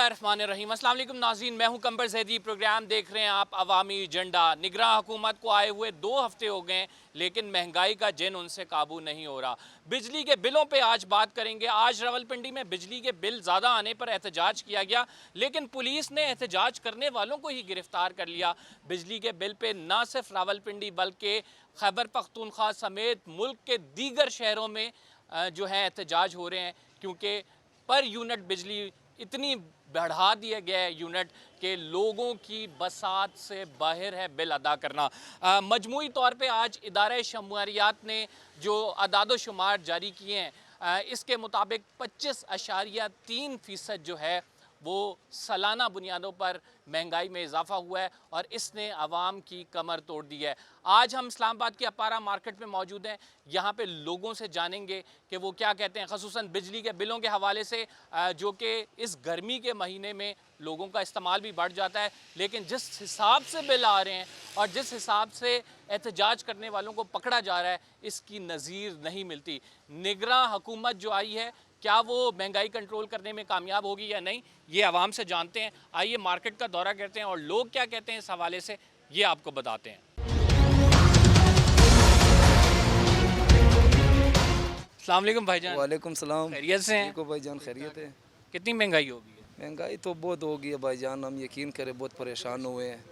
बिस्मिल्लाहिर्रहमानिर्रहीम। अस्सलाम वालेकुम नाज़रीन, मैं हूं कंबर ज़ैदी। प्रोग्राम देख रहे हैं आप अवामी एजेंडा। निगरान हुकूमत को आए हुए 2 हफ्ते हो गए, लेकिन महंगाई का जिन उनसे काबू नहीं हो रहा। बिजली के बिलों पे आज बात करेंगे। आज रावलपिंडी में बिजली के बिल ज़्यादा आने पर एहतजाज किया गया, लेकिन पुलिस ने एहतजाज करने वालों को ही गिरफ्तार कर लिया। बिजली के बिल पे ना सिर्फ रावलपिंडी बल्कि खैबर पख्तूनख्वा समेत मुल्क के दीगर शहरों में जो है एहतजाज हो रहे हैं, क्योंकि पर यूनिट बिजली इतनी बढ़ा दिया गया है यूनिट के लोगों की बसात से बाहर है बिल अदा करना। मजमूई तौर पे आज इदारे शुमारियात ने जो अदाद शुमार जारी किए हैं, इसके मुताबिक 25.3% जो है वो सालाना बुनियादों पर महंगाई में इजाफा हुआ है और इसने आवाम की कमर तोड़ दी है। आज हम इस्लामाबाद के अपारा मार्केट में मौजूद हैं। यहाँ पे लोगों से जानेंगे कि वो क्या कहते हैं, ख़ुसूसन बिजली के बिलों के हवाले से, जो कि इस गर्मी के महीने में लोगों का इस्तेमाल भी बढ़ जाता है, लेकिन जिस हिसाब से बिल आ रहे हैं और जिस हिसाब से एहतजाज करने वालों को पकड़ा जा रहा है, इसकी नज़ीर नहीं मिलती। निगरान हुकूमत जो आई है, क्या वो महंगाई कंट्रोल करने में कामयाब होगी या नहीं, ये आवाम से जानते हैं। आइए मार्केट का दौरा करते हैं और लोग क्या कहते हैं इस हवाले से, ये आपको बताते हैं। अस्सलाम वालेकुम भाईजान। वालेकुम सलाम। खैरियत से हैं? ठीक हो भाईजान, खैरियत है। कितनी महंगाई होगी है? महंगाई तो बहुत हो गई है भाईजान, हम यकीन करें बहुत परेशान हुए हैं।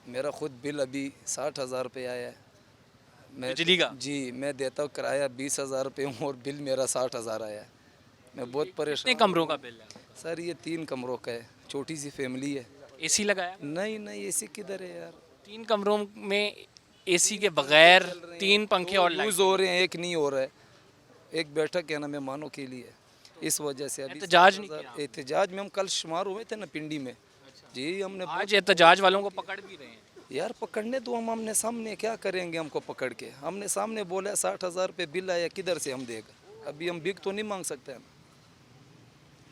मेरा खुद बिल अभी 60,000 रुपये आया है। मैं बिजली का? जी, मैं देता हूँ किराया 20,000 रुपये हूँ और बिल मेरा 60,000 आया है। मैं बहुत कितने परेशान। कमरों का बिल है? सर ये 3 कमरों का है, छोटी सी फैमिली है। एसी लगाया? नहीं नहीं, ऐसी किधर है यार। 3 कमरों में एसी के बगैर 3 पंखे और लाइट। यूज़ हो रहे हैं, एक नहीं हो रहा है। एक बैठक है ना मेहमानों के लिए, इस वजह से अभी एहतजाज नहीं किया? एहतजाज में हम कल शुमार हुए थे ना पिंडी में। जी हमने आज एहतजाज वालों को पकड़ भी रहे हैं। यार पकड़ने तो हम आमने सामने क्या करेंगे, हमको पकड़ के हमने सामने बोला 60,000 रुपये बिल आया, किधर से हम देगा। अभी हम बिक तो नहीं मांग सकते हैं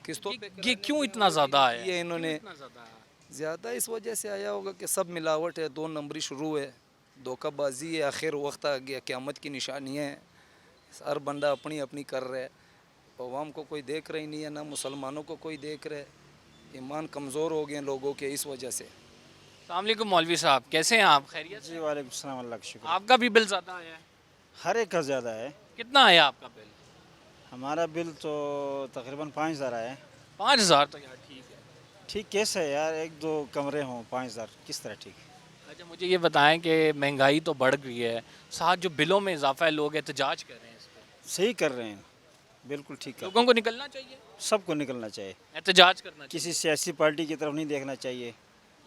किस्तों पे। ये क्यों इतना ज़्यादा है? ये इन्होंने ज़्यादा इस वजह से आया होगा कि सब मिलावट है, 2 नंबरी शुरू है, धोखाबाजी है, आखिर वक्त आ गया, क़यामत की निशानियाँ हैं। हर बंदा अपनी अपनी कर रहा है, अवाम को कोई देख रही नहीं है, ना मुसलमानों को कोई देख रहा है। ईमान कमज़ोर हो गए हैं लोगों के इस वजह से। अस्सलाम वालेकुम मौलवी साहब, कैसे हैं आप? खैरियत से? जी वालेकुम सलाम, अल्लाह का शुक्र। आपका भी बिल ज़्यादा आया है? हर एक का ज़्यादा है। कितना आया आपका बिल? हमारा बिल तो तकरीबन 5,000 आया है। 5,000 तो यार ठीक है। ठीक कैसे है यार, 1-2 कमरे हों 5,000 किस तरह ठीक है। अच्छा मुझे ये बताएं कि महंगाई तो बढ़ गई है, साथ जो बिलों में इजाफा है, लोग एहतजाज कर रहे हैं इस पर। सही कर रहे हैं, बिल्कुल ठीक कर। लोगों को निकलना चाहिए, सबको निकलना चाहिए, एहतजाज करना चाहिए, किसी सियासी पार्टी की तरफ नहीं देखना चाहिए,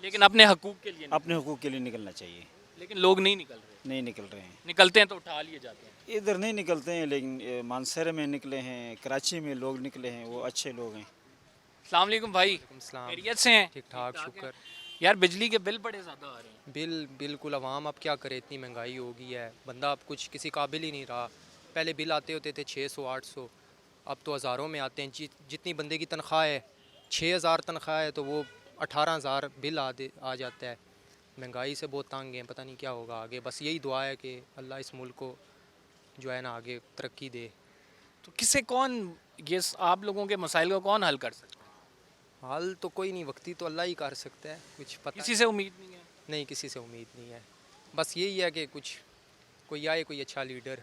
लेकिन अपने हकूक़ के लिए अपने हुकूक के लिए निकलना चाहिए। लेकिन लोग नहीं निकल रहे। नहीं निकल रहे हैं, निकलते हैं तो उठा लिए जाते हैं। इधर नहीं निकलते हैं, लेकिन मानसरे में निकले हैं, कराची में लोग निकले हैं, वो अच्छे लोग हैं। अस्सलाम वालेकुम भाई, सलाम। खैरियत से हैं? ठीक ठाक, शुक्र। यार बिजली के बिल बड़े ज़्यादा आ रहे हैं। बिल्कुल अवाम अब क्या करे, इतनी महंगाई हो गई है, बंदा अब कुछ किसी काबिल ही नहीं रहा। पहले बिल आते होते थे 600-800, अब तो हज़ारों में आते हैं। जितनी बंदे की तनख्वाह है, 6,000 तनख्वाह है तो वो 18,000 बिल आ जाता है। महंगाई से बहुत तंग हैं, पता नहीं क्या होगा आगे। बस यही दुआ है कि अल्लाह इस मुल्क को जो है ना आगे तरक्की दे। तो किसे कौन, ये आप लोगों के मसाइल को कौन हल कर सकता है? हाल तो कोई नहीं, वक्ती तो अल्लाह ही कर सकता है, कुछ पता किसी से उम्मीद नहीं है? नहीं, किसी से उम्मीद नहीं है। बस यही है कि कुछ कोई आए, कोई अच्छा लीडर,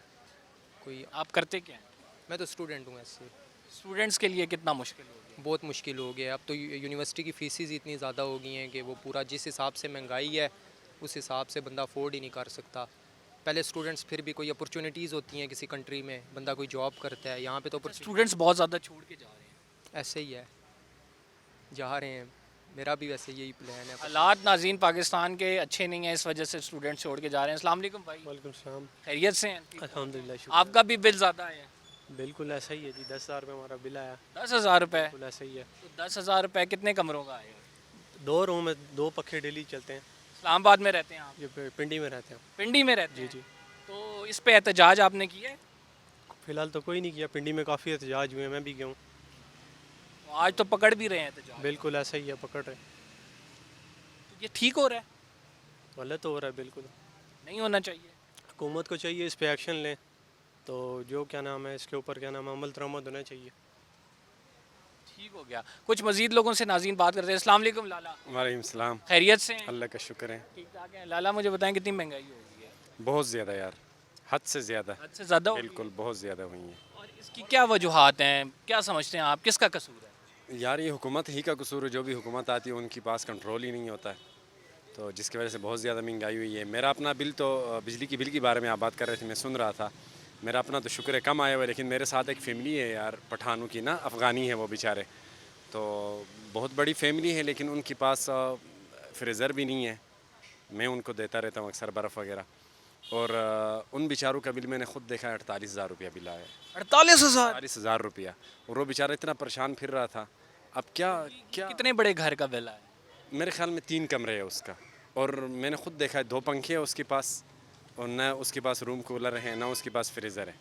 कोई। आप करते क्या हैं? मैं तो स्टूडेंट हूँ ऐसे। स्टूडेंट्स के लिए कितना मुश्किल हो गया? बहुत मुश्किल हो गया। अब तो यूनिवर्सिटी की फ़ीसेस इतनी ज़्यादा हो गई हैं कि वो पूरा जिस हिसाब से महंगाई है उस हिसाब से बंदा अफोर्ड ही नहीं कर सकता। पहले स्टूडेंट्स फिर भी कोई अपॉर्चुनिटीज़ होती हैं किसी कंट्री में, बंदा कोई जॉब करता है, यहाँ पे तो स्टूडेंट्स बहुत ज़्यादा छोड़ के जा रहे हैं। ऐसे ही है, जा रहे हैं। मेरा भी वैसे यही प्लान है। हालात नाज़रीन पाकिस्तान के अच्छे नहीं हैं, इस वजह से स्टूडेंट छोड़ के जा रहे हैं। अस्सलाम वालेकुम भाई। वालेकुम सलाम। खैरियत से हैं? अल्हम्दुलिल्लाह, शुक्र। आपका भी बिल ज़्यादा है? बिल्कुल ऐसा ही है जी, 10,000 रुपये हमारा बिल आया। 10,000 रुपये? बिल्कुल ऐसा ही है। तो 10,000 रुपये कितने कमरों का आएगा? 2 रूम में 2 पखे डेली चलते हैं। इस्लामाबाद में रहते हैं आप? ये पिंडी में रहते हैं। पिंडी में रहते जी हैं? जी। तो इस पे एहतजाज आपने किया है? फ़िलहाल तो कोई नहीं किया, पिंडी में काफ़ी एहतजाज हुए हैं, मैं भी गया हूँ। तो आज तो पकड़ भी रहे हैं एहतजाज। बिल्कुल ऐसा ही है, पकड़ रहे। तो ये ठीक हो रहा है? गलत हो रहा है, बिल्कुल। नहीं होना चाहिए। हुकूमत को चाहिए इस पे एक्शन लें, तो जो क्या नाम है इसके ऊपर क्या नाम है अमल दरामद होना चाहिए। ٹھیک ہو گیا. کچھ مزید لوگوں سے ناظرین بات کرتے ہیں. السلام علیکم لالا, وعلیکم السلام. خیریت سے ہیں؟ اللہ کا شکر ہے. ٹھیک ٹھاک ہے. لالا مجھے بتائیں کتنی مہنگائی ہو گئی ہے؟ بہت زیادہ یار, حد سے زیادہ. حد سے زیادہ ہو گئی ہے؟ بالکل بہت زیادہ ہوئی ہیں. اور اس کی کیا وجوہات ہیں, کیا سمجھتے ہیں آپ, کس کا قصور ہے؟ یار یہ حکومت ہی کا قصور ہے. جو بھی حکومت آتی ہے ان کے پاس کنٹرول ہی نہیں ہوتا ہے, تو جس کی وجہ سے بہت زیادہ مہنگائی ہوئی ہے. میرا اپنا بل تو بجلی کی بل کے بارے میں آپ بات کر رہے تھے, میں سن رہا تھا. میرا اپنا تو شکر ہے کم آیا ہوا ہے, لیکن میرے ساتھ ایک فیملی ہے یار پٹھانوں کی نا, افغانی ہے وہ بیچارے. تو بہت بڑی فیملی ہے, لیکن ان کے پاس فریزر بھی نہیں ہے. میں ان کو دیتا رہتا ہوں اکثر برف وغیرہ. اور ان بیچاروں کا بل میں نے خود دیکھا ہے, 48,000 روپیہ بل آیا ہے. 48,000. 48,000 روپیہ. اور وہ بیچارہ اتنا پریشان پھر رہا تھا. اب کیا کتنے بڑے گھر کا بل آیا؟ میرے خیال میں 3 کمرے ہے اس کا, اور میں نے خود دیکھا ہے 2 پنکھے ہیں اس کے پاس, اور نہ اس کے پاس روم کولر ہے, نہ اس کے پاس فریزر ہے.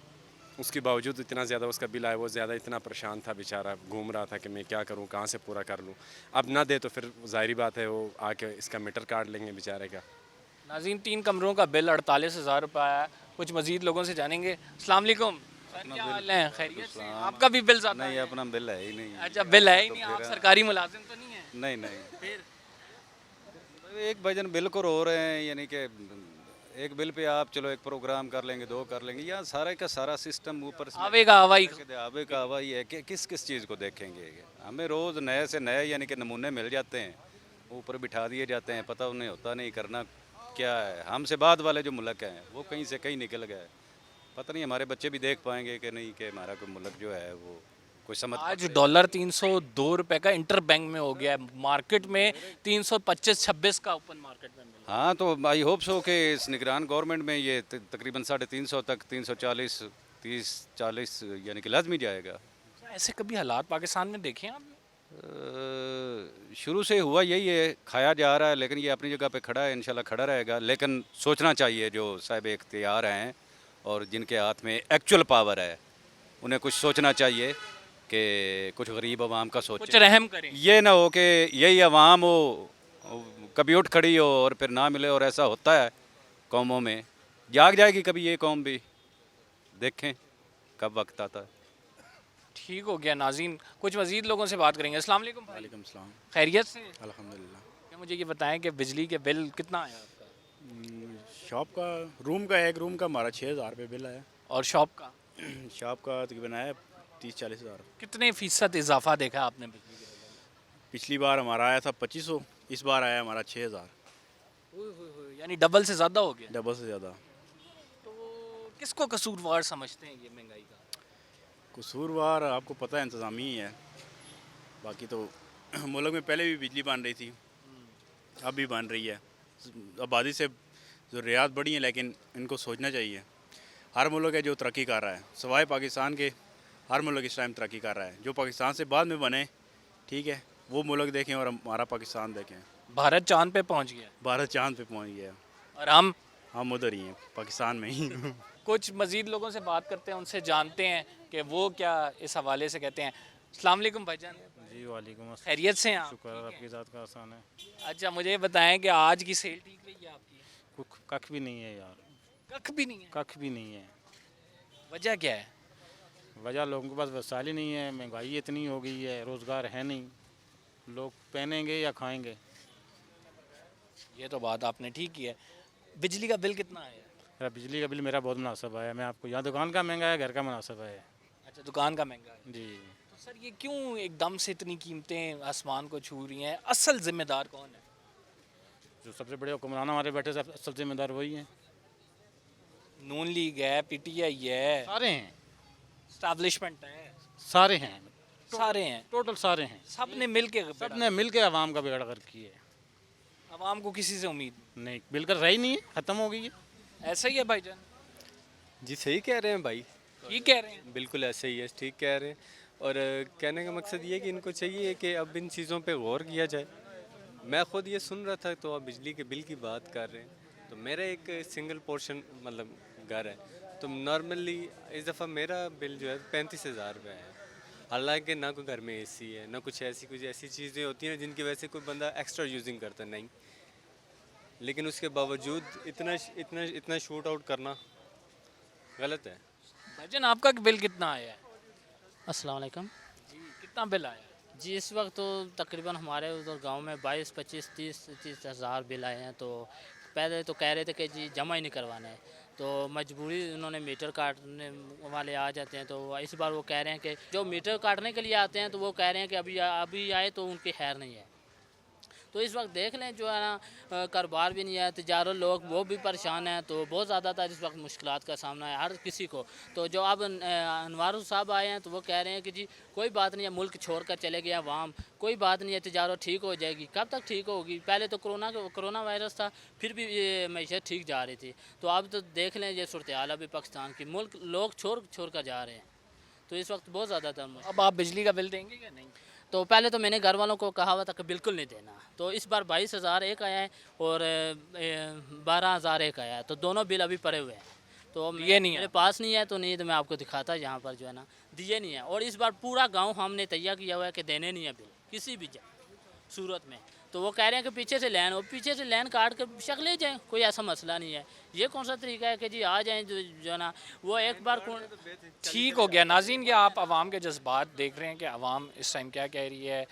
اس کے باوجود اتنا زیادہ اس کا بل آیا. وہ زیادہ اتنا پریشان تھا بیچارہ, گھوم رہا تھا کہ میں کیا کروں, کہاں سے پورا کر لوں. اب نہ دے تو پھر ظاہری بات ہے وہ آ کے اس کا میٹر کاٹ لیں گے بیچارے کا. ناظرین 3 کمروں کا بل 48,000 روپے آیا ہے. کچھ مزید لوگوں سے جانیں گے. السلام علیکم سر, کیا حال ہے, خیریت سے؟ آپ کا بھی بل زیادہ نہیں ہے؟ اپنا بل ہے ہی نہیں. اچھا بل ہے ہی نہیں, آپ سرکاری ملازم تو نہیں ہیں؟ نہیں نہیں, پھر ایک بھجن بل کو رو رہے ہیں, یعنی کہ ایک بل پہ آپ چلو ایک پروگرام کر لیں گے, 2 کر لیں گے, یا سارا کا سارا سسٹم اوپر سے آوے کا آوائی. آبے کا ہوا ہی ہے کہ کس چیز کو دیکھیں گے. ہمیں روز نئے سے نئے یعنی کہ نمونے مل جاتے ہیں, اوپر بٹھا دیے جاتے ہیں, پتہ انہیں ہوتا نہیں کرنا کیا ہے. ہم سے بعد والے جو ملک ہیں وہ کہیں سے کہیں نکل گئے. پتہ نہیں ہمارے بچے بھی دیکھ پائیں گے کہ نہیں, کہ ہمارا کوئی ملک جو ہے وہ کوئی سمجھ. آج ڈالر 302 روپے کا انٹر بینک میں ہو گیا ہے, مارکیٹ میں 325-26 کا اوپن مارکیٹ میں ملا. ہاں تو آئی ہوپ سو کہ اس نگران گورنمنٹ میں یہ تقریباً 350 تک 340 30-40 یعنی کہ لازمی جائے گا. ایسے کبھی حالات پاکستان میں دیکھے ہیں آپ نے؟ شروع سے ہوا یہی ہے, کھایا جا رہا ہے, لیکن یہ اپنی جگہ پہ کھڑا ہے, انشاءاللہ کھڑا رہے گا. لیکن سوچنا چاہیے جو صاحب اختیار ہیں اور جن کے ہاتھ میں ایکچول پاور ہے, انہیں کچھ سوچنا چاہیے کہ کچھ غریب عوام کا کچھ سوچیں. رحم کریں. یہ نہ ہو کہ یہی عوام ہو کبھی اٹھ کھڑی ہو اور پھر نہ ملے. اور ایسا ہوتا ہے قوموں میں, جاگ جائے گی کبھی یہ قوم بھی, دیکھیں کب وقت آتا ہے. ٹھیک ہو گیا. ناظرین کچھ مزید لوگوں سے بات کریں گے. السلام علیکم بھائی, وعلیکم السلام. خیریت سے؟ الحمدللہ. کیا مجھے یہ بتائیں کہ بجلی کے بل کتنا آیا آپ کا؟ شاپ کا روم کا ایک روم کا ہمارا 6,000 روپے بل آیا. اور شاپ کا شاپ کا تقریباً آیا 30-40 ہزار. کتنے فیصد اضافہ دیکھا آپ نے بجلی کے بل پچھلی بار ہمارا آیا تھا 2500, اس بار آیا ہمارا 6,000, میں؟ یعنی ڈبل سے زیادہ ہو گیا. ڈبل سے زیادہ. تو کس کو قصوروار سمجھتے ہیں یہ مہنگائی کا؟ قصوروار آپ کو پتہ ہے انتظامی ہی ہے. باقی تو ملک میں پہلے بھی بجلی بن رہی تھی, اب بھی بن رہی ہے. آبادی سے ضروریات بڑھی ہیں, لیکن ان کو سوچنا چاہیے. ہر ملک ہے جو ترقی کر رہا ہے, سوائے پاکستان کے ہر ملک اس ٹائم ترقی کر رہا ہے. جو پاکستان سے بعد میں بنے, ٹھیک ہے, وہ ملک دیکھیں اور ہمارا پاکستان دیکھیں. بھارت چاند پہ پہنچ گیا بھارت چاند پہ پہنچ گیا, اور ہم ادھر ہی ہیں پاکستان میں ہی. کچھ مزید لوگوں سے بات کرتے ہیں, ان سے جانتے ہیں کہ وہ کیا اس حوالے سے کہتے ہیں. السلام علیکم بھائی جان. جی وعلیکم السلام. خیریت سے ہیں آپ؟ شکر آپ کی ذات کا آسان ہے. اچھا مجھے یہ بتائیں کہ آج کی سیل ٹھیک رہی ہے آپ کی؟ ککھ بھی نہیں ہے یار, ککھ بھی نہیں ہے. ککھ بھی نہیں ہے. وجہ کیا ہے؟ وجہ لوگوں کے پاس وسائل ہی نہیں ہے, مہنگائی اتنی ہو گئی ہے, روزگار ہے نہیں, لوگ پہنیں گے یا کھائیں گے. یہ تو بات آپ نے ٹھیک کی ہے. بجلی کا بل کتنا آیا ہے؟ بجلی کا بل میرا بہت مناسب آیا. میں آپ کو یہاں دکان کا مہنگا ہے, گھر کا مناسب ہے. اچھا دکان کا مہنگا ہے. جی. تو سر یہ کیوں ایک دم سے اتنی قیمتیں آسمان کو چھو رہی ہیں؟ اصل ذمہ دار کون ہے؟ جو سب سے بڑے حکمران ہمارے بیٹھے سے اصل ذمہ دار وہی ہیں. نون لیگ ہے, پی ٹی آئی ہے, سارے ہیں, اسٹیبلشمنٹ ہے, سارے ہیں, سارے ہیں, ٹوٹل سارے ہیں. سب نے مل کے سب نے مل کے عوام کا بگاڑ کر کی ہے. عوام کو کسی سے امید نہیں, مل کر رہی نہیں ہے, ختم ہو گئی ہے. ایسا ہی ہے بھائی جان؟ جی صحیح کہہ رہے ہیں بھائی, ٹھیک کہہ رہے ہیں. بالکل ایسے ہی ہے, ٹھیک کہہ رہے ہیں. اور کہنے کا مقصد یہ ہے کہ ان کو چاہیے کہ اب ان چیزوں پہ غور کیا جائے. میں خود یہ سن رہا تھا تو آپ بجلی کے بل کی بات کر رہے ہیں, تو میرا ایک سنگل پورشن مطلب گھر ہے, تو نارملی اس دفعہ میرا بل جو ہے 35,000 روپے ہے. حالانکہ نہ کوئی گھر میں اے سی ہے, نہ کچھ ایسی چیزیں ہوتی ہیں جن کی وجہ سے کوئی بندہ ایکسٹرا یوزنگ کرتا نہیں, لیکن اس کے باوجود اتنا شوٹ آؤٹ کرنا غلط ہے. بھائی جان آپ کا بل کتنا آیا ہے؟ السلام علیکم. جی کتنا بل آیا ہے؟ جی اس وقت تو تقریباً ہمارے ادھر گاؤں میں 22 25 30 ہزار بل آئے ہیں. تو پہلے تو کہہ رہے تھے کہ جی جمع ہی نہیں کروانا ہے, تو مجبوری انہوں نے میٹر کاٹنے والے آ جاتے ہیں. تو اس بار وہ کہہ رہے ہیں کہ جو میٹر کاٹنے کے لیے آتے ہیں تو وہ کہہ رہے ہیں کہ ابھی آئے تو ان کی خیر نہیں ہے. تو اس وقت دیکھ لیں جو ہے نا کاروبار بھی نہیں ہے, تجارت لوگ وہ بھی پریشان ہیں. تو بہت زیادہ تر اس وقت مشکلات کا سامنا ہے ہر کسی کو. تو جو اب انوار صاحب آئے ہیں تو وہ کہہ رہے ہیں کہ جی کوئی بات نہیں ہے, ملک چھوڑ کر چلے گئے عوام, کوئی بات نہیں ہے, تجارت ٹھیک ہو جائے گی. کب تک ٹھیک ہوگی؟ پہلے تو کرونا وائرس تھا, پھر بھی یہ معیشت ٹھیک جا رہی تھی. تو اب تو دیکھ لیں یہ صورتحال ابھی پاکستان کی, ملک لوگ چھوڑ کر جا رہے ہیں. تو اس وقت بہت زیادہ تر اب آپ بجلی کا بل دیں گے یا نہیں؟ تو پہلے تو میں نے گھر والوں کو کہا ہوا تھا کہ بالکل نہیں دینا. تو اس بار 22,000 ایک آیا ہے اور 12,000 ایک آیا ہے. تو دونوں بل ابھی پڑے ہوئے ہیں. تو یہ نہیں میرے پاس نہیں ہے, تو نہیں تو میں آپ کو دکھاتا یہاں پر جو ہے نا دیے نہیں ہے. اور اس بار پورا گاؤں ہم نے تیار کیا ہوا ہے کہ دینے نہیں ہے بل کسی بھی صورت میں. تو وہ کہہ رہے ہیں کہ پیچھے سے لین کاٹ کر شک لے جائیں, کوئی ایسا مسئلہ نہیں ہے. یہ کون سا طریقہ ہے کہ جی آ جائیں جو ہے نا وہ ایک بار ٹھیک ہو گیا. ناظرین یہ آپ عوام کے جذبات دیکھ رہے ہیں کہ عوام اس ٹائم کیا کہہ رہی ہے.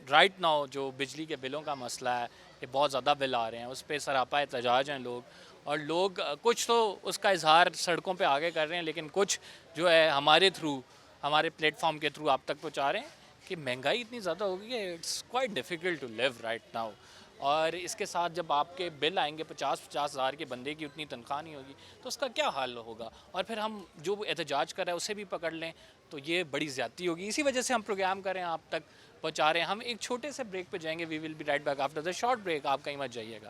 رائٹ ناؤ جو بجلی کے بلوں کا مسئلہ ہے, یہ بہت زیادہ بل آ رہے ہیں, اس پہ سراپا احتجاج ہیں لوگ. اور لوگ کچھ تو اس کا اظہار سڑکوں پہ آگے کر رہے ہیں, لیکن کچھ جو ہے ہمارے تھرو, ہمارے پلیٹ فارم کے تھرو آپ تک پہنچا رہے ہیں کہ مہنگائی اتنی زیادہ ہوگی کہ it's quite difficult to leave right now. اور اس کے ساتھ جب آپ کے بل آئیں گے 50 ہزار کے بندے کی اتنی تنخواہ نہیں ہوگی تو اس کا کیا حال ہوگا. اور پھر ہم جو احتجاج کر رہے ہیں اسے بھی پکڑ لیں تو یہ بڑی زیادتی ہوگی. اسی وجہ سے ہم پروگرام کر رہے ہیں, آپ تک پہنچا رہے ہیں. ہم ایک چھوٹے سے بریک پہ جائیں گے. We will be right back after the short break. آپ کہیں مت جائیے گا.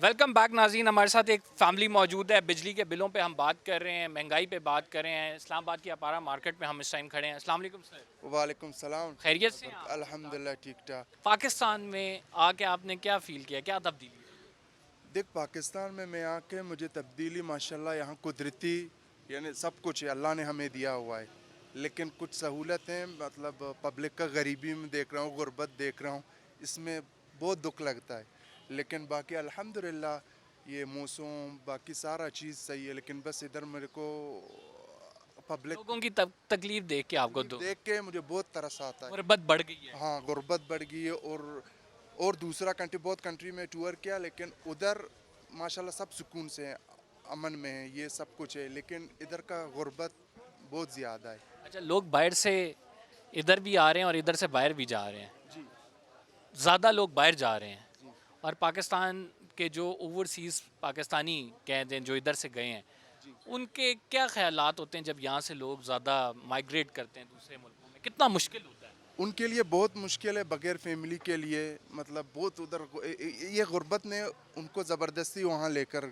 ویلکم بیک ناظرین. ہمارے ساتھ ایک فیملی موجود ہے. بجلی کے بلوں پہ ہم بات کر رہے ہیں, مہنگائی پہ بات کر رہے ہیں. اسلام آباد کی اپارا مارکیٹ میں ہم اس ٹائم کھڑے ہیں. السلام علیکم سر. وعلیکم السلام. خیریت سے ہیں آپ؟ الحمدللہ ٹھیک ٹھاک. پاکستان میں آ کے آپ نے کیا فیل کیا, کیا تبدیلی؟ دیکھ پاکستان میں آ کے مجھے تبدیلی ماشاءاللہ یہاں قدرتی یعنی سب کچھ اللہ نے ہمیں دیا ہوا ہے, لیکن کچھ سہولتیں مطلب پبلک کا غریبی میں دیکھ رہا ہوں, غربت دیکھ رہا ہوں, اس میں بہت دکھ لگتا ہے. لیکن باقی الحمدللہ یہ موسم باقی سارا چیز صحیح ہے. لیکن بس ادھر میرے کو پبلک لوگوں کی تکلیف دیکھ کے آپ کو دیکھ کے مجھے بہت ترس آتا ہے. غربت بڑھ گئی ہے. ہاں غربت بڑھ گئی ہے. اور دوسرا کنٹری بہت کنٹری میں ٹور کیا, لیکن ادھر ماشاءاللہ سب سکون سے ہیں, امن میں ہیں, یہ سب کچھ ہے. لیکن ادھر کا غربت بہت زیادہ ہے. اچھا, لوگ باہر سے ادھر بھی آ رہے ہیں اور ادھر سے باہر بھی جا رہے ہیں. جی زیادہ لوگ باہر جا رہے ہیں. اور پاکستان کے جو اوورسیز پاکستانی کہتے ہیں جو ادھر سے گئے ہیں, ان کے کیا خیالات ہوتے ہیں جب یہاں سے لوگ زیادہ مائگریٹ کرتے ہیں دوسرے ملکوں میں؟ کتنا مشکل ہوتا ہے ان کے لیے؟ بہت مشکل ہے بغیر فیملی کے لیے. مطلب بہت ادھر یہ غربت نے ان کو زبردستی وہاں لے کر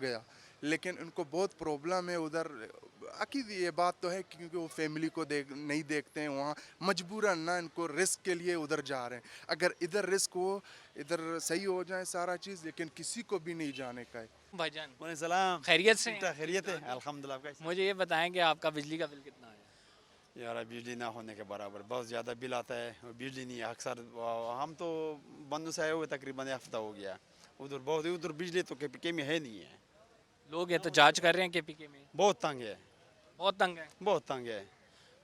گیا, لیکن ان کو بہت پرابلم ہے ادھر. عقید یہ بات تو ہے کیونکہ وہ فیملی کو نہیں دیکھتے ہیں وہاں, مجبوراً نہ ان کو رسک کے لیے ادھر جا رہے ہیں. اگر ادھر رسک ہو, ادھر صحیح ہو جائے سارا چیز, لیکن کسی کو بھی نہیں جانے کا ہے. بھائی جان؟ وعلیکم السلام. خیریت سے ہیں؟ خیریت ہے الحمدللہ. مجھے یہ بتائیں کہ آپ کا بجلی کا بل کتنا ہے؟ یار بجلی نہ ہونے کے برابر بہت زیادہ بل آتا ہے. بجلی نہیں ہے اکثر. ہم تو بندوں سے آئے ہوئے تقریباً ہفتہ ہو گیا. ادھر بجلی تو کے پی کے میں ہے نہیں ہے. لوگ احتجاج کر رہے ہیں کے پی کے میں. بہت تنگ ہے. بہت تنگ ہے. بہت تنگ ہے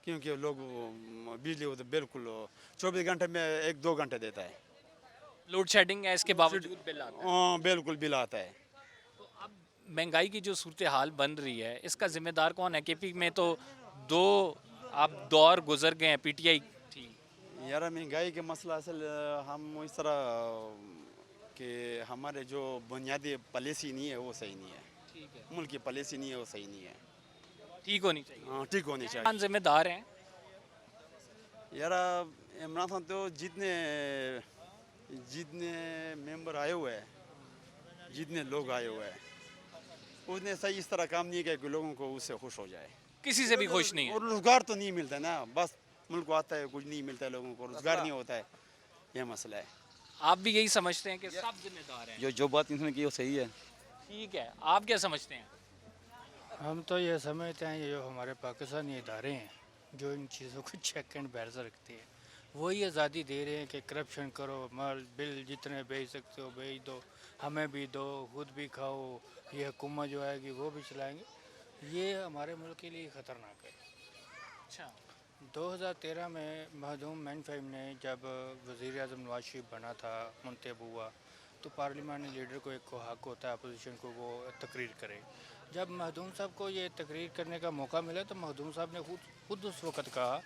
کیونکہ لوگ بجلی ادھر بالکل 24 گھنٹے میں 1-2 گھنٹے دیتا ہے. لوڈ شیڈنگ ہے, اس کے باوجود بل آتا ہے. ہاں بالکل بل آتا ہے. تو اب مہنگائی کی جو صورتحال بن رہی ہے, اس کا ذمہ دار کون ہے؟ کے پی میں تو اب دور گزر گئے ہیں, پی ٹی آئی تھی. یار مہنگائی کے مسئلہ اصل ہم اس طرح کہ ہمارے جو بنیادی پالیسی نہیں ہے وہ صحیح نہیں ہے. ٹھیک ہے. ملک کی پالیسی نہیں ہے وہ صحیح نہیں ہے. ٹھیک ہونی چاہیے. ہاں ٹھیک ہونی چاہیے. کون ذمہ دار ہیں؟ یار عمران خان تو جتنے ممبر آئے ہوئے ہیں, جتنے لوگ آئے ہوئے ہیں, اس نے صحیح اس طرح کام نہیں کیا کہ لوگوں کو اس سے خوش ہو جائے. کسی سے بھی خوش نہیں ہے. اور روزگار تو نہیں ملتا نا, بس ملک کو آتا ہے کچھ نہیں ملتا ہے, لوگوں کو روزگار نہیں ہوتا ہے, یہ مسئلہ ہے. آپ بھی یہی سمجھتے ہیں کہ سب ذمہ دار ہیں؟ جو بات انہوں نے کی وہ صحیح ہے. ٹھیک ہے, آپ کیا سمجھتے ہیں؟ हम तो ये समझते हैं ये जो हमारे पाकिस्तानी इदारे हैं जो इन चीज़ों को चेक एंड बैलेंस रखते हैं वही आज़ादी दे रहे हैं कि करप्शन करो, माल बिल जितने बेच सकते हो बेच दो, हमें भी दो, खुद भी खाओ, ये हुकूमत जो आएगी वो भी चलाएंगे। ये हमारे मुल्क के लिए ख़तरनाक है। अच्छा 2013 में मखदूम मैनफेम ने जब वज़ीर आज़म नवाज शरीफ बना था, मुंतब हुआ, तो पार्लिमानी लीडर को एक को हक़ होता है अपोजिशन को वो तकरीर करे। जब मखदूम साहब को ये तकरीर करने का मौका मिला तो मखदूम साहब ने खुद उस वक़्त कहा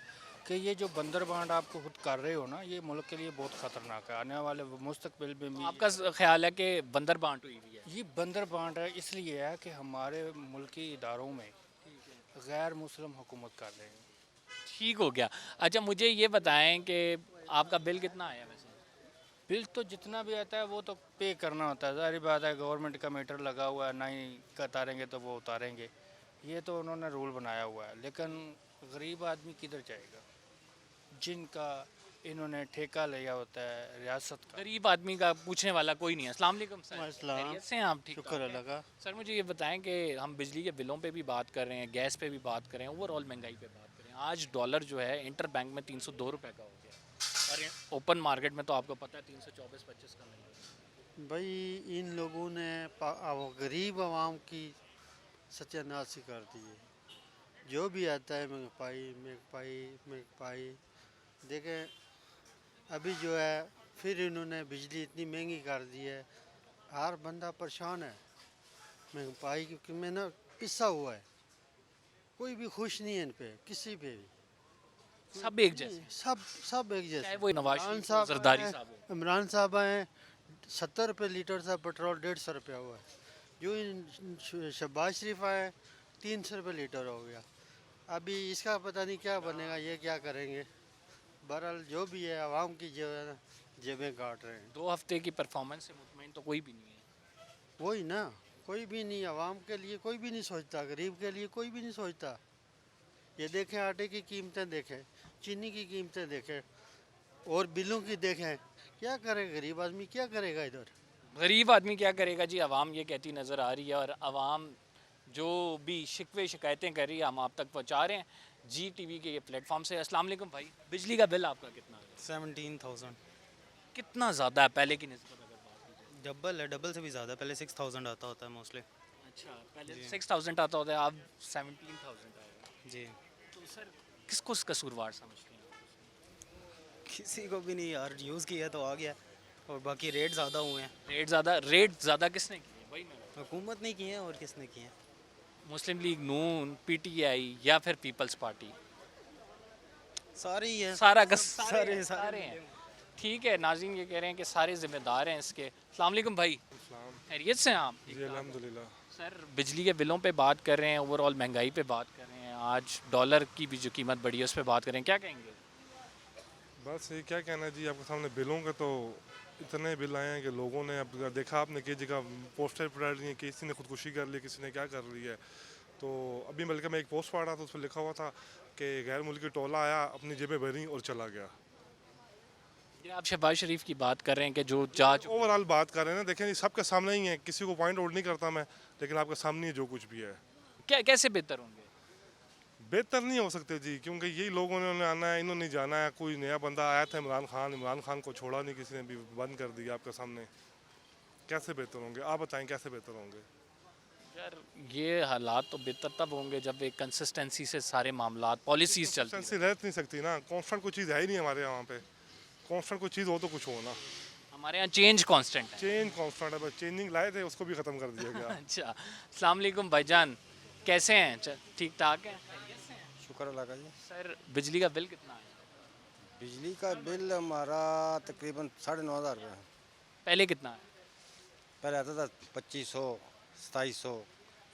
कि ये जो बंदर बांड आपको खुद कर रहे हो ना, ये मुल्क के लिए बहुत ख़तरनाक है। आने वाले मुस्तकबिल में भी आपका ख्याल है कि बंदर बांट हुई हुई है? ये बंदर बांट है इसलिए है कि हमारे मुल्की इदारों में गैर मुस्लिम हुकूमत कर रहे हैं। ठीक हो गया। अच्छा मुझे ये बताएं कि आपका बिल कितना आया वैसे? बिल तो जितना भी आता है वो तो पे करना होता है, ज़ाहिर बात है गवर्नमेंट का मीटर लगा हुआ है, ना ही उतारेंगे तो वो उतारेंगे, ये तो उन्होंने रूल बनाया हुआ है। लेकिन गरीब आदमी किधर जाएगा जिनका इन्होंने ठेका लिया होता है रियासत का? गरीब आदमी का पूछने वाला कोई नहीं है। अस्सलाम वालेकुम सर। अस्सलाम। खैरियत से हैं आप? ठीक शुक्र अल्लाह का। सर मुझे ये बताएं कि हम बिजली के बिलों पे भी बात कर रहे हैं, गैस पे भी बात कर रहे हैं, ओवरऑल महंगाई पे बात कर रहे हैं। आज डॉलर जो है इंटर बैंक में 302 रुपये का हो गया और ओपन मार्केट में तो आपको पता है 324-25 का मिल। भाई इन लोगों ने गरीब आवाम की सत्यानाशी कर दी है। जो भी आता है महंगाई महंगाई महंगाई। देखें अभी जो है फिर इन्होंने बिजली इतनी महंगी कर दी है, हर बंदा परेशान है महंगाई क्योंकि में ना पिसा हुआ है, कोई भी खुश नहीं है इन पे, किसी पे भी सब एक जैसे, सब एक जैसे। चाहे वो नवाज इमरान शरीफ हो, जरदारी आए- साहब हो। इमरान साहब आए 70 रुपये लीटर था पेट्रोल, 150 रुपया हुआ है। जो इन शहबाज शरीफ आए 300 रुपये लीटर हो गया। अभी इसका पता नहीं क्या बनेगा, ये क्या करेंगे। बहरहाल जो भी है आवाम की जो है ना जेबें काट रहे हैं। 2 हफ्ते की परफॉर्मेंस से मुतमईन तो कोई भी नहीं है। वही ना, कोई भी नहीं, आवाम के लिए कोई भी नहीं सोचता, गरीब के लिए कोई भी नहीं सोचता। ये देखें आटे की कीमतें देखें, चीनी की कीमतें देखें और बिलों की देखें, क्या करे गरीब आदमी, क्या करेगा इधर। गरीब आदमी क्या करेगा जी, आवाम ये कहती नज़र आ रही है और आवाम जो भी शिकवे शिकायतें कर रही है हम आप तक पहुँचा रहे हैं जी टीवी के ये प्लेटफॉर्म से। अस्सलाम वालेकुम भाई, बिजली का बिल आपका कितना है? 17,000। कितना ज़्यादा है पहले की निस्बत अगर बात की जाए? डबल है, डबल से भी ज़्यादा। पहले 6,000 आता होता है मोस्टली। अच्छा पहले 6,000 आता होता है, अब 17,000 आएगा जी। तो सर किसको कसूरवार समझते हैं? किसी को भी नहीं यार, यूज़ किया तो आ गया और बाकी रेट ज़्यादा हुए हैं। रेट ज़्यादा किसने किए भाई? हुकूमत ने किए हैं और किसने किए हैं? मुस्लिम लीग नून, पीटीआई या फिर पीपल्स पार्टी? सारे ही हैं, सारे हैं। ठीक है, नाज़रीन ये कह रहे हैं कि सारे ज़िम्मेदार हैं इसके। अस्सलाम वालेकुम भाई, खैरियत से हैं आप? जी अल्हम्दुलिल्लाह। सर बिजली के बिलों पे बात कर रहे हैं, ओवरऑल महंगाई पे बात कर रहे हैं, आज डॉलर की भी जो कीमत बढ़ी है उस पर बात कर रहे हैं, क्या कहेंगे? बस ये क्या कहना जी, आपके सामने बिलों का तो इतने बिल आए हैं कि लोगों ने अब देखा आपने कि जगह पोस्टर पड़ा रही है, किसी ने खुदकुशी कर ली, किसी ने क्या कर रही है। तो अभी बल्कि मैं एक पोस्ट पढ़ रहा था, उस पर लिखा हुआ था कि गैर मुल्की टोला आया, अपनी जेबें भरी और चला गया। ये आप शहबाज शरीफ की बात कर रहे हैं कि जो जांच ओवरऑल बात कर रहे हैं ना, देखें जी सबके सामने ही है, किसी को पॉइंट आउट नहीं करता मैं, लेकिन आपके सामने ही जो कुछ भी है। क्या कैसे बेहतर होंगे? बेहतर नहीं हो सकते जी, क्योंकि यही लोगों ने आना है, इन्होंने जाना है। कोई नया बंदा आया था इमरान खान को छोड़ा नहीं किसी ने भी, बंद कर दिया आपके सामने। कैसे बेहतर होंगे आप बताएं, कैसे बेहतर होंगे? यार ये हालात तो बेहतर तब होंगे जब एक कंसिस्टेंसी से सारे मामला पॉलिसीज चलती हैं। कंसिस्टेंसी रह नहीं सकती ना, कांस्टेंट कोई चीज़ है ही नहीं हमारे यहाँ पे। कांस्टेंट कोई चीज़ हो तो कुछ हो ना। हमारे यहाँ चेंज कांस्टेंट है। चेंज कांस्टेंट है, बस चेंजिंग लाए थे उसको भी ख़त्म कर दिया गया। अच्छा अस्सलाम वालेकुम भाईजान, कैसे हैं? ठीक ठाक हैं? शुक्र अल्लाह का जी। सर बिजली का बिल कितना है? बिजली का बिल हमारा तकरीबन 9,500 रुपये है। पहले कितना है? पहले आता था 2,500 2,700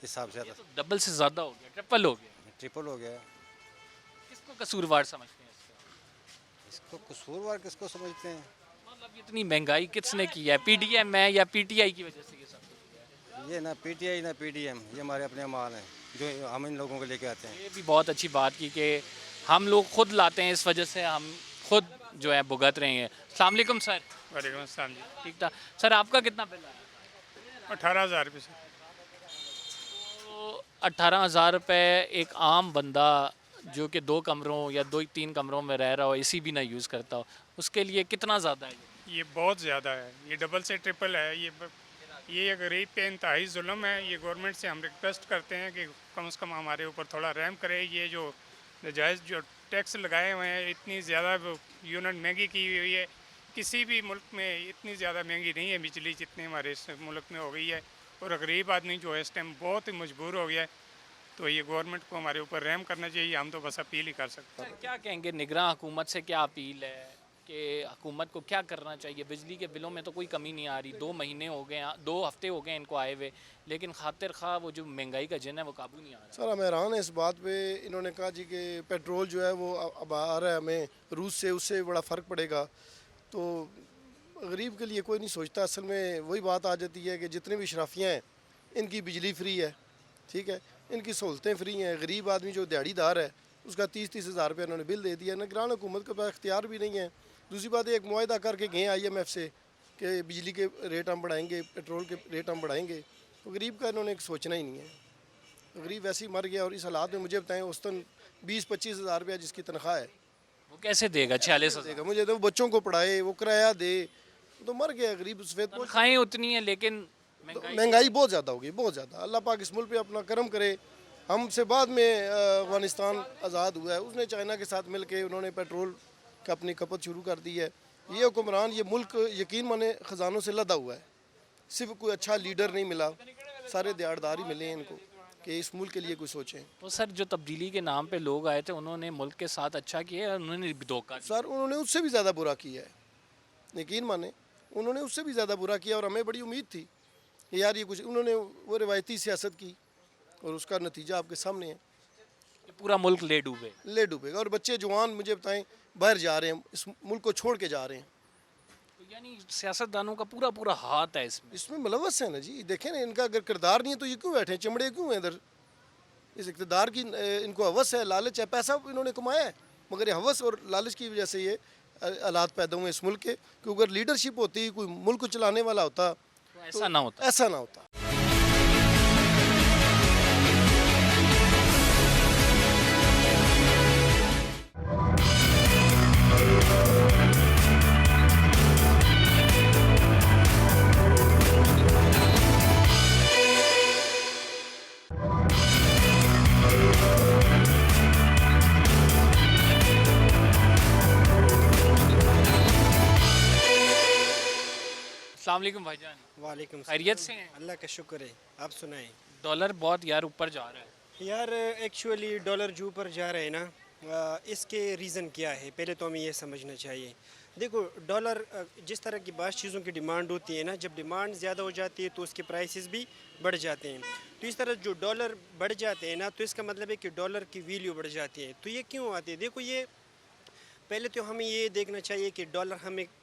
हिसाब से आता। तो डबल से ज़्यादा हो गया, ट्रिपल हो गया। ट्रिपल हो गया। किसको कसूरवार समझते हैं इसको कसूरवार किसको समझते हैं? मतलब इतनी महंगाई किसने की है? पीडीएम है या पीटीआई की वजह से ये सब? ये ना पीटीआई ना पीडीएम, ये हमारे अपने माल हैं जो हम इन लोगों को लेके आते हैं। ये भी बहुत अच्छी बात की कि हम लोग खुद लाते हैं, इस वजह से हम खुद जो है भुगत रहे हैं। अस्सलाम वालेकुम सर। वालेकुम अस्सलाम जी। ठीक था सर, आपका कितना बिल आया? 18,000 रुपये से। तो 18,000 रुपए एक आम बंदा जो कि 2 कमरों या 2-3 कमरों में रह रहा हो, एसी भी ना यूज़ करता हो, उसके लिए कितना ज़्यादा है? ये बहुत ज़्यादा है, ये डबल से ट्रिपल है। ये गरीब पे इंतहाई जुल्म है। ये गवर्नमेंट से हम रिक्वेस्ट करते हैं कि कम से कम हमारे ऊपर थोड़ा रहम करे। ये जो नजायज़ जो टैक्स लगाए हुए हैं, इतनी ज़्यादा यूनिट महंगी की हुई है। किसी भी मुल्क में इतनी ज़्यादा महंगी नहीं है बिजली जितनी हमारे इस मुल्क में हो गई है। और गरीब आदमी जो है इस टाइम बहुत ही मजबूर हो गया है। तो ये गवर्नमेंट को हमारे ऊपर रहम करना चाहिए। हम तो बस अपील ही कर सकते हैं। क्या कहेंगे, निगरान हुकूमत से क्या अपील है कि हुकूमत को क्या करना चाहिए? बिजली के बिलों में तो कोई कमी नहीं आ रही, 2 महीने हो गए, 2 हफ्ते हो गए इनको आए हुए, लेकिन खातिर खा वो जो महंगाई का जिन है वो काबू नहीं आ रहा। सर हम हैरान है इस बात पे। इन्होंने कहा जी कि पेट्रोल जो है वो अब आ रहा है हमें रूस से, उससे बड़ा फ़र्क पड़ेगा। तो गरीब के लिए कोई नहीं सोचता। असल में वही बात आ जाती है कि जितने भी शराफियाँ हैं इनकी बिजली फ्री है, ठीक है, इनकी सहूलतें फ्री हैं। गरीब आदमी जो दिहाड़ीदार है उसका 30-30 हज़ार रुपये उन्होंने बिल दे दिया। निगरान हुकूमत के पास इख्तियार भी नहीं है। दूसरी बात एक मुआहदा करके गए IMF से कि बिजली के रेट हम बढ़ाएंगे, पेट्रोल के रेट हम बढ़ाएंगे, तो गरीब का इन्होंने सोचना ही नहीं है। गरीब वैसे ही मर गया। और इस हालात में मुझे बताएं औसतन 20-25 हज़ार रुपया जिसकी तनख्वाह है वो कैसे देगा? 46 देगा मुझे? तो बच्चों को पढ़ाए, वो किराया दे, तो मर गया गरीब। सफ़ेद तनख्वाहें उतनी है लेकिन महंगाई बहुत ज़्यादा होगी, बहुत ज़्यादा। अल्लाह पाक इस मुल्क पे अपना करम करे। हमसे बाद में अफ़गानिस्तान आज़ाद हुआ है, उसने चाइना के साथ मिल के उन्होंने पेट्रोल का अपनी खपत शुरू कर दी है। ये हुक्मरान, ये मुल्क यकीन माने ख़जानों से लदा हुआ है। सिर्फ कोई अच्छा लीडर नहीं मिला, सारे दिहाड़ीदार ही मिले हैं इनको कि इस मुल्क के लिए कुछ सोचें। तो सर जो तब्दीली के नाम पे लोग आए थे उन्होंने मुल्क के साथ अच्छा किया, उन्होंने भी धोखा दिया। सर उन्होंने उससे भी ज़्यादा बुरा किया है, यकीन माने उन्होंने उससे भी ज़्यादा बुरा किया। और हमें बड़ी उम्मीद थी यार ये कुछ, उन्होंने वो रिवायती सियासत की और उसका नतीजा आपके सामने है। पूरा मुल्क ले डूबेगा। और बच्चे जवान मुझे बताएं बाहर जा रहे हैं, इस मुल्क को छोड़ के जा रहे हैं। तो यानी सियासतदानों का पूरा हाथ है इसमें मुलव्वस है ना जी। देखें ना, इनका अगर किरदार नहीं है तो ये क्यों बैठे हैं, चमड़े क्यों हैं इधर? इस इक़्तिदार की इनको हवस है, लालच है, पैसा इन्होंने कमाया है, मगर ये हवस और लालच की वजह से ये हालात पैदा हुए इस मुल्क के। क्योंकि अगर लीडरशिप होती, कोई मुल्क को चलाने वाला होता तो ऐसा ना होता। अस्सलाम वालेकुम भाईजान। वालेकुम खैरियत से हैं? अल्लाह का शुक्र है, आप सुनाएं। डॉलर बहुत यार ऊपर जा रहा है यार। एक्चुअली डॉलर जो ऊपर जा रहा है ना, इसके रीज़न क्या है पहले तो हमें ये समझना चाहिए। देखो डॉलर जिस तरह की बात चीज़ों की डिमांड होती है ना, जब डिमांड ज़्यादा हो जाती है तो उसके प्राइसेस भी बढ़ जाते हैं। तो इस तरह जो डॉलर बढ़ जाते हैं ना, तो इसका मतलब है कि डॉलर की वैल्यू बढ़ जाती है। तो ये क्यों आती है? देखो ये पहले तो हमें ये देखना चाहिए कि डॉलर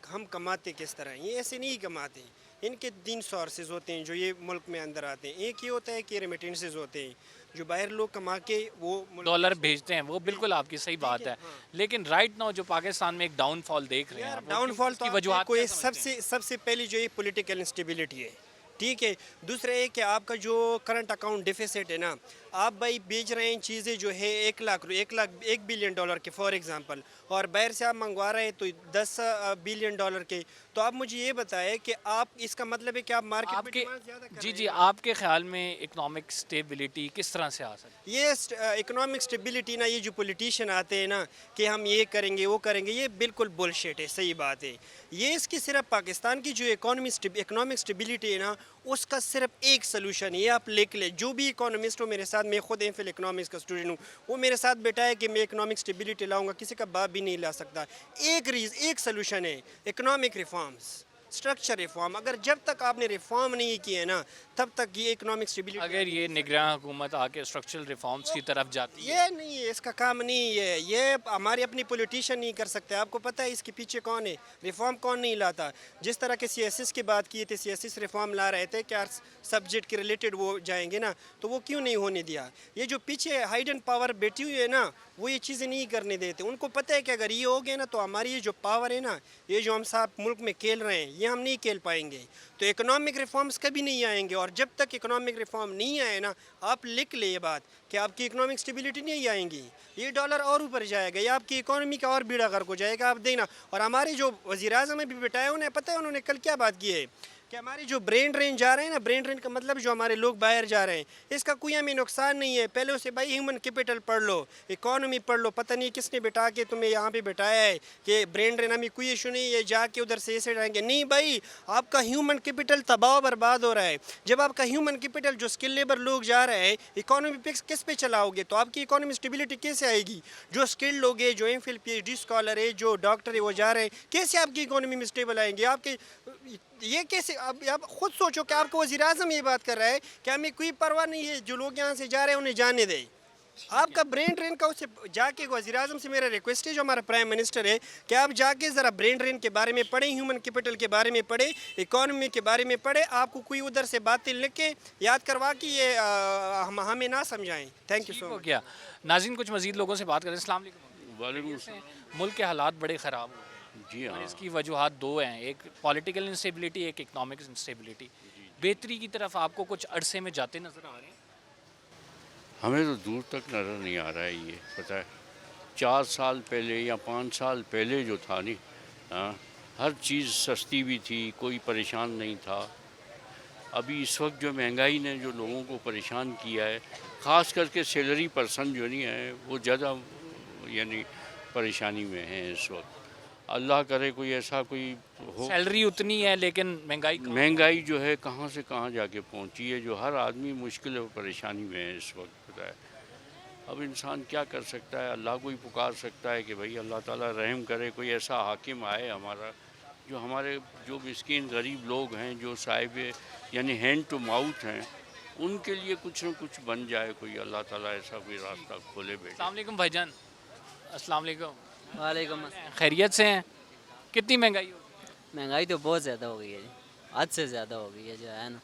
हम कमाते किस तरह हैं। ये ऐसे नहीं कमाते हैं, इनके 3 सोर्सेज होते हैं जो ये मुल्क में अंदर आते हैं। एक ये होता है कि रेमिटेंसेस होते हैं जो बाहर लोग कमा के वो डॉलर भेजते हैं, वो बिल्कुल आपकी सही बात है। लेकिन राइट नाउ जो पाकिस्तान में एक डाउनफॉल देख रहे हैं, डाउनफॉल तो वजूहत कोई सबसे पहली जो ये पॉलिटिकल इंस्टेबिलिटी है, ठीक है। दूसरा है कि आपका जो करंट अकाउंट डिफिसिट है ना, आप भाई बेच रहे हैं चीज़ें जो है 1 बिलियन डॉलर के फॉर एग्जांपल, और बाहर से आप मंगवा रहे हैं तो 10 बिलियन डॉलर के। तो आप मुझे ये बताएं कि आप, इसका मतलब है कि आप मार्केट में डिमांड ज़्यादा कर रहे हैं। जी, आपके ख्याल में इकोनॉमिक स्टेबिलिटी किस तरह से आ सकती है? ये इकोनॉमिक स्टेबिलिटी ना, ये जो पॉलिटिशियन आते हैं ना कि हम ये करेंगे वो करेंगे, ये बिल्कुल बुलशिट है। सही बात है। ये इसकी सिर्फ पाकिस्तान की जो इकोनॉमिक स्टेबिलिटी है ना, उसका सिर्फ एक सोल्यूशन है। ये आप लिख ले, जो भी इकोनॉमिस्ट हो मेरे साथ, मैं खुद एमफिल इकोनॉमिक्स का स्टूडेंट हूँ, वो मेरे साथ बैठा है कि मैं इकोनॉमिक स्टेबिलिटी लाऊंगा, किसी का बाप भी नहीं ला सकता। एक सोल्यूशन है इकोनॉमिक रिफॉर्म्स, स्ट्रक्चर रिफॉर्म। अगर जब तक आपने रिफॉर्म नहीं किए ना, तब तक ये इकोनॉमिक स्टेबिलिटी। अगर ये निगरान हुकूमत आके स्ट्रक्चरल रिफॉर्म्स की तरफ जाती है, ये नहीं है, इसका काम नहीं है। ये हमारे अपनी पॉलिटिशियन नहीं कर सकते। आपको पता है इसके पीछे कौन है? रिफॉर्म कौन नहीं लाता? जिस तरह के CSS की बात की थी, CSS रिफॉर्म ला रहे थे, क्या सब्जेक्ट के रिलेटेड वो जाएंगे ना, तो वो क्यों नहीं होने दिया? ये जो पीछे हाइडन पावर बैठी हुई है ना, वो ये चीज़ें नहीं करने देते। उनको पता है कि अगर ये हो गया ना, तो हमारी ये जो पावर है ना, ये जो हम साहब मुल्क में खेल रहे हैं, ये हम नहीं खेल पाएंगे। तो इकोनॉमिक रिफॉर्म्स कभी नहीं आएंगे, और जब तक इकोनॉमिक रिफॉर्म नहीं आए ना, आप लिख ले ये बात कि आपकी इकोनॉमिक स्टेबिलिटी नहीं आएंगी, ये डॉलर और ऊपर जाएगा, ये आपकी इकोनॉमी का और बीड़ा गर्क हो जाएगा, आप देना। और हमारे जो वज़ीर आज़म अभी बिठाए, उन्हें पता है उन्होंने कल क्या बात की है कि हमारे जो ब्रेन ड्रेन जा रहे हैं ना, ब्रेन ड्रेन का मतलब जो हमारे लोग बाहर जा रहे हैं, इसका कोई हमें नुकसान नहीं है। पहले उसे भाई ह्यूमन कैपिटल पढ़ लो, इकोनॉमी पढ़ लो, पता नहीं किसने बिठा के तुम्हें यहाँ पे बिठाया है कि ब्रेन ड्रेन हमें कोई इशू नहीं है, जाके उधर से ऐसे जाएंगे। नहीं भाई, आपका ह्यूमन कैपिटल तबाह बर्बाद हो रहा है। जब आपका ह्यूमन कैपिटल जो स्किल लेबर लोग जा रहे हैं, इकोनॉमी पे किस पे चलाओगे? तो आपकी इकोनॉमी स्टेबिलिटी कैसे आएगी? जो स्किल्ड लोग हैं, जो एमफिल PhD स्कॉलर है, जो डॉक्टर है, वो जा रहे हैं, कैसे आपकी इकोनॉमी में स्टेबल आएंगे? आपके ये कैसे? आप खुद सोचो कि आपका वज़ीर आज़म ये बात कर रहा है कि हमें कोई परवाह नहीं है, जो लोग यहाँ से जा रहे हैं उन्हें जाने दें। आपका ब्रेन ड्रेन का उससे जाके वज़ीर आज़म से मेरा रिक्वेस्ट है, जो हमारा प्राइम मिनिस्टर है, कि आप जाके ज़रा ब्रेन ड्रेन के बारे में पढ़ें, ह्यूमन कैपिटल के बारे में पढ़ें, इकोनॉमी के बारे में पढ़ें। आपको कोई उधर से बातें लिख के याद करवा के ये हमें ना समझाएं। Thank you so much. क्या नाज़रीन, कुछ मज़ीद लोगों से बात करें। अस्सलाम वालेकुम। मुल्क के हालात बड़े ख़राब हो जी हाँ, इसकी वजूहात दो हैं, एक पॉलिटिकल इंस्टेबिलिटी, एक इकनॉमिक इंस्टेबिलिटी। बेहतरी की तरफ आपको कुछ अरसे में जाते नज़र आ रहे हैं? हमें तो दूर तक नज़र नहीं आ रहा है। ये पता है 4 साल पहले या 5 साल पहले जो था नहीं, हर चीज़ सस्ती भी थी, कोई परेशान नहीं था। अभी इस वक्त जो महंगाई ने जो लोगों को परेशान किया है, ख़ास करके सैलरी पर्सन जो नहीं है, वो ज़्यादा यानी परेशानी में है इस वक्त। अल्लाह करे कोई ऐसा कोई हो। सैलरी उतनी है लेकिन महंगाई जो है कहाँ से कहाँ जाके पहुँची है, जो हर आदमी मुश्किल और परेशानी में है इस वक्त। पता है अब इंसान क्या कर सकता है? अल्लाह को ही पुकार सकता है कि भाई अल्लाह ताला रहम करे, कोई ऐसा हाकिम आए हमारा, जो हमारे जो मिस्कीन गरीब लोग हैं, जो साहिब यानी हैंड टू माउथ हैं, उनके लिए कुछ न कुछ बन जाए। कोई अल्लाह ताला ऐसा कोई रास्ता खोले। अस्सलाम वालेकुम भाईजान। अस्सलाम वालेकुम। वालेकुम। खैरियत से हैं? कितनी महंगाई हो गई? महंगाई तो बहुत ज़्यादा हो गई है जी, हद से ज़्यादा हो गई है जो है ना।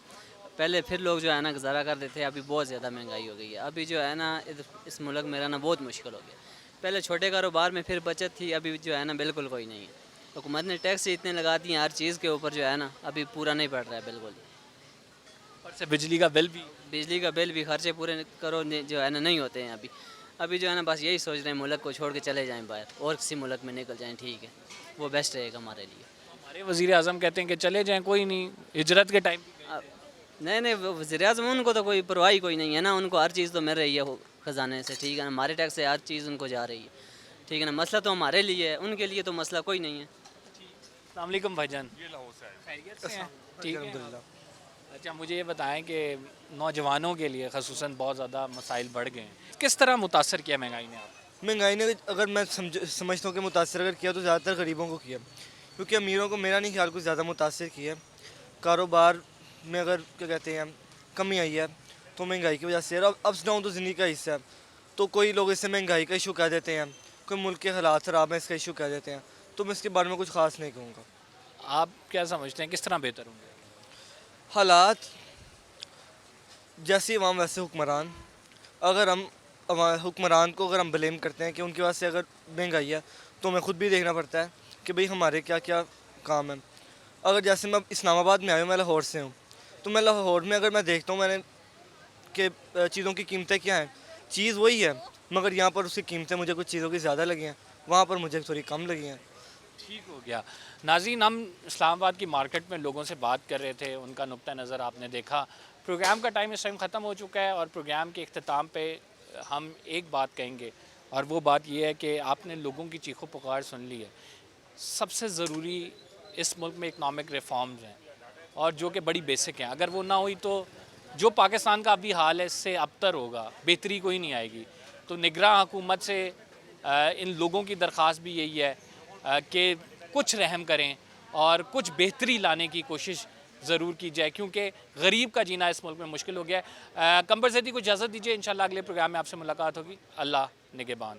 पहले फिर लोग जो है ना गुजारा करते थे, अभी बहुत ज़्यादा महंगाई हो गई है। अभी जो है ना इस मुल्क में रहना बहुत मुश्किल हो गया। पहले छोटे कारोबार में फिर बचत थी, अभी जो है ना बिल्कुल कोई नहीं है। हुकूमत ने टैक्स इतने लगा दिए हर चीज़ के ऊपर, जो है ना अभी पूरा नहीं पड़ रहा है बिल्कुल। और से बिजली का बिल भी खर्चे पूरे करो जो है ना नहीं होते हैं अभी जो है ना बस यही सोच रहे हैं मुल्क को छोड़ के चले जाएं बाहर और किसी मुल्क में निकल जाएं, ठीक है, वो बेस्ट रहेगा हमारे लिए। हमारे वज़ीर आज़म कहते हैं कि चले जाएं, कोई नहीं, हिजरत के टाइम। नहीं, वज़ीर आज़म उनको तो कोई परवाही कोई नहीं है ना, उनको हर चीज़ तो मिल रही है ख़जाने से, ठीक है ना, हमारे टैक्स से हर चीज़ उनको जा रही है, ठीक है ना। मसला तो हमारे लिए है, उनके लिए तो मसला कोई नहीं है। अस्सलाम वालेकुम भाईजान। खैरियत से हैं? ठीक है। अच्छा, मुझे ये बताएं कि नौजवानों के लिए ख़ुसूसन बहुत ज़्यादा मसाइल बढ़ गए हैं, किस तरह मुतासर किया महंगाई ने आप? महंगाई ने अगर मैं समझता हूँ कि मुतासर अगर किया तो ज़्यादातर गरीबों को किया, क्योंकि अमीरों को मेरा नहीं ख्याल कुछ ज़्यादा मुतासर किया। कारोबार में अगर क्या कहते हैं कमी आई है तो महंगाई की वजह से, अब अप्स डाउन तो ज़िंदगी का हिस्सा है। तो कोई लोग इससे महंगाई का इशू कह देते हैं, कोई मुल्क के हालात ख़राब हैं इसका इशू कह देते हैं, तो मैं इसके बारे में कुछ ख़ास नहीं कहूँगा। आप क्या समझते हैं किस तरह बेहतर होंगे हालात? जैसे अवाम वैसे हुक्मरान। अगर हम हुक्मरान को अगर हम ब्लेम करते हैं कि उनकी वजह से अगर महंगाई है, तो हमें ख़ुद भी देखना पड़ता है कि भाई हमारे क्या क्या काम है। अगर जैसे मैं इस्लामाबाद में आया हूँ, मैं लाहौर से हूँ, तो मैं लाहौर में अगर मैं देखता हूँ मैंने कि चीज़ों की कीमतें क्या हैं, चीज़ वही है मगर यहाँ पर उसकी कीमतें मुझे कुछ चीज़ों की ज़्यादा लगी हैं, वहाँ पर मुझे थोड़ी कम लगी हैं। ठीक हो गया। नाज़रीन, हम इस्लामाबाद की मार्केट में लोगों से बात कर रहे थे, उनका नुक्ता नज़र आपने देखा। प्रोग्राम का टाइम इस टाइम ख़त्म हो चुका है और प्रोग्राम के इख्तिताम पे हम एक बात कहेंगे, और वो बात ये है कि आपने लोगों की चीखों पुकार सुन ली है। सबसे ज़रूरी इस मुल्क में इकनॉमिक रिफॉर्म्स हैं और जो कि बड़ी बेसिक हैं। अगर वो ना हुई तो जो पाकिस्तान का अभी हाल है इससे अबतर होगा, बेहतरी कोई नहीं आएगी। तो निगरां हुकूमत से इन लोगों की दरख्वास्त भी यही है कि कुछ रहम करें और कुछ बेहतरी लाने की कोशिश ज़रूर की जाए, क्योंकि गरीब का जीना इस मुल्क में मुश्किल हो गया है। कंबर ज़ैदी को इजाज़त दीजिए, इंशाल्लाह अगले प्रोग्राम में आपसे मुलाकात होगी। अल्लाह निगहबान।